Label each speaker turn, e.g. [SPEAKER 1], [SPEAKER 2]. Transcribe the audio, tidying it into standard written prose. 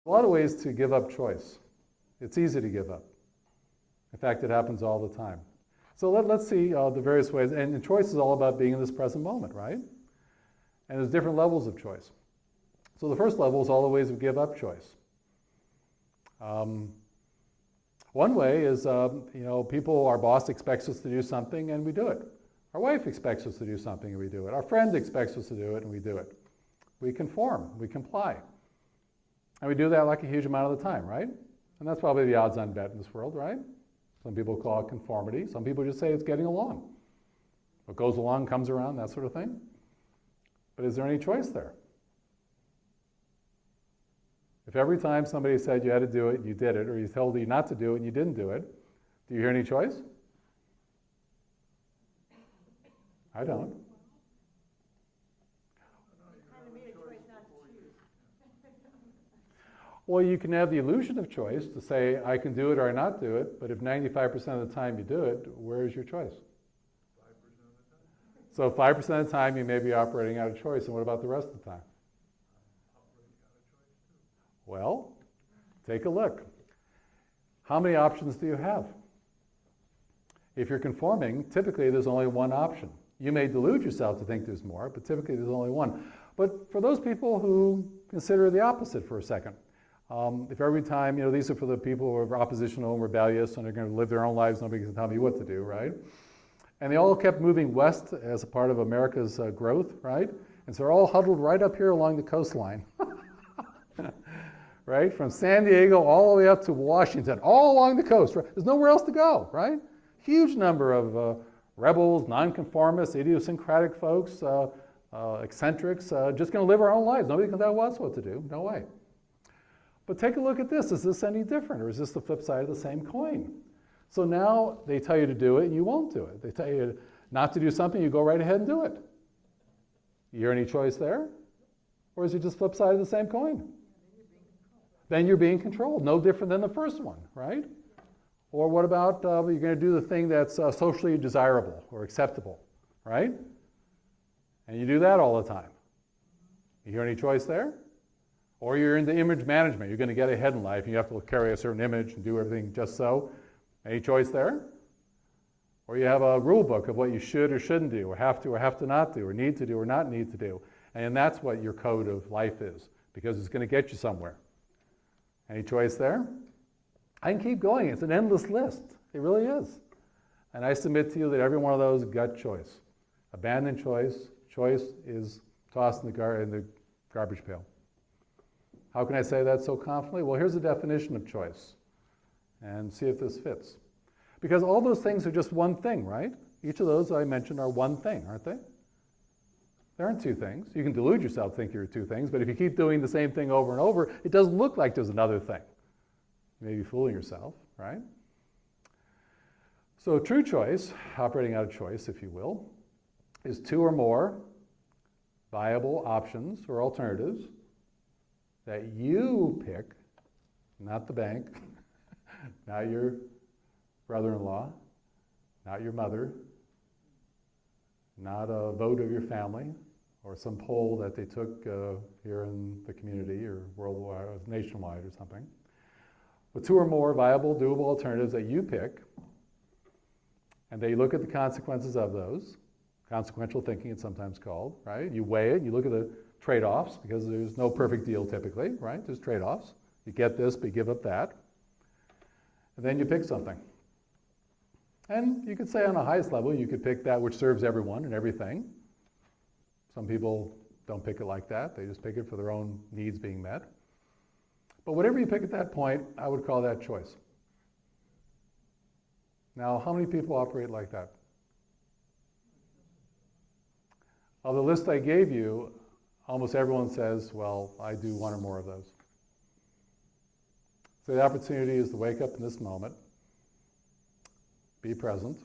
[SPEAKER 1] A lot of ways to give up choice. It's easy to give up. In fact, it happens all the time. So let's see the various ways. And choice is all about being in this present moment, right? And there's different levels of choice. So the first level is all the ways we give up choice. One way is, our boss expects us to do something and we do it. Our wife expects us to do something and we do it. Our friend expects us to do it and we do it. We conform, we comply. And we do that like a huge amount of the time, right? And that's probably the odds-on bet in this world, right? Some people call it conformity. Some people just say it's getting along. What goes along comes around, that sort of thing. But is there any choice there? If every time somebody said you had to do it, you did it, or you told you not to do it and you didn't do it, do you hear any choice? I don't. Well, you can have the illusion of choice to say, I can do it or not do it, but if 95% of the time you do it, where is your choice? 5% of the time. So 5% of the time you may be operating out of choice, and what about the rest of the time?
[SPEAKER 2] Operating out of choice too.
[SPEAKER 1] Well, take a look. How many options do you have? If you're conforming, typically there's only one option. You may delude yourself to think there's more, but typically there's only one. But for those people who consider the opposite for a second, if every time, these are for the people who are oppositional and rebellious and are going to live their own lives, nobody can tell me what to do, right? And they all kept moving west as a part of America's growth, right? And so they're all huddled right up here along the coastline, right? From San Diego all the way up to Washington, all along the coast, right? There's nowhere else to go, right? Huge number of rebels, nonconformists, idiosyncratic folks, eccentrics, just going to live our own lives. Nobody can tell us what to do. No way. But take a look at this. Is this any different, or is this the flip side of the same coin? So now they tell you to do it, and you won't do it. They tell you not to do something, you go right ahead and do it. You hear any choice there? Or is it just flip side of the same coin? Then you're being controlled. No different than the first one, right? Or what about you're going to do the thing that's socially desirable or acceptable, right? And you do that all the time. You hear any choice there? Or you're into image management. You're going to get ahead in life and you have to carry a certain image and do everything just so. Any choice there? Or you have a rule book of what you should or shouldn't do, or have to not do, or need to do or not need to do. And that's what your code of life is, because it's going to get you somewhere. Any choice there? I can keep going. It's an endless list. It really is. And I submit to you that every one of those gut choice. Abandoned choice. Choice is tossed in the garbage pail. How can I say that so confidently? Well, here's a definition of choice. And see if this fits. Because all those things are just one thing, right? Each of those I mentioned are one thing, aren't they? There aren't two things. You can delude yourself to think there are two things, but if you keep doing the same thing over and over, it doesn't look like there's another thing. You may be fooling yourself, right? So true choice, operating out of choice, if you will, is two or more viable options or alternatives that you pick, not the bank, not your brother-in-law, not your mother, not a vote of your family, or some poll that they took here in the community or worldwide, or nationwide or something. But two or more viable, doable alternatives that you pick, and they look at the consequences of those. Consequential thinking, it's sometimes called, right? You weigh it, you look at the trade-offs, because there's no perfect deal typically, right? There's trade-offs. You get this, but you give up that. And then you pick something. And you could say on the highest level, you could pick that which serves everyone and everything. Some people don't pick it like that. They just pick it for their own needs being met. But whatever you pick at that point, I would call that choice. Now, how many people operate like that? Of the list I gave you, almost everyone says, well, I do one or more of those. So the opportunity is to wake up in this moment, be present,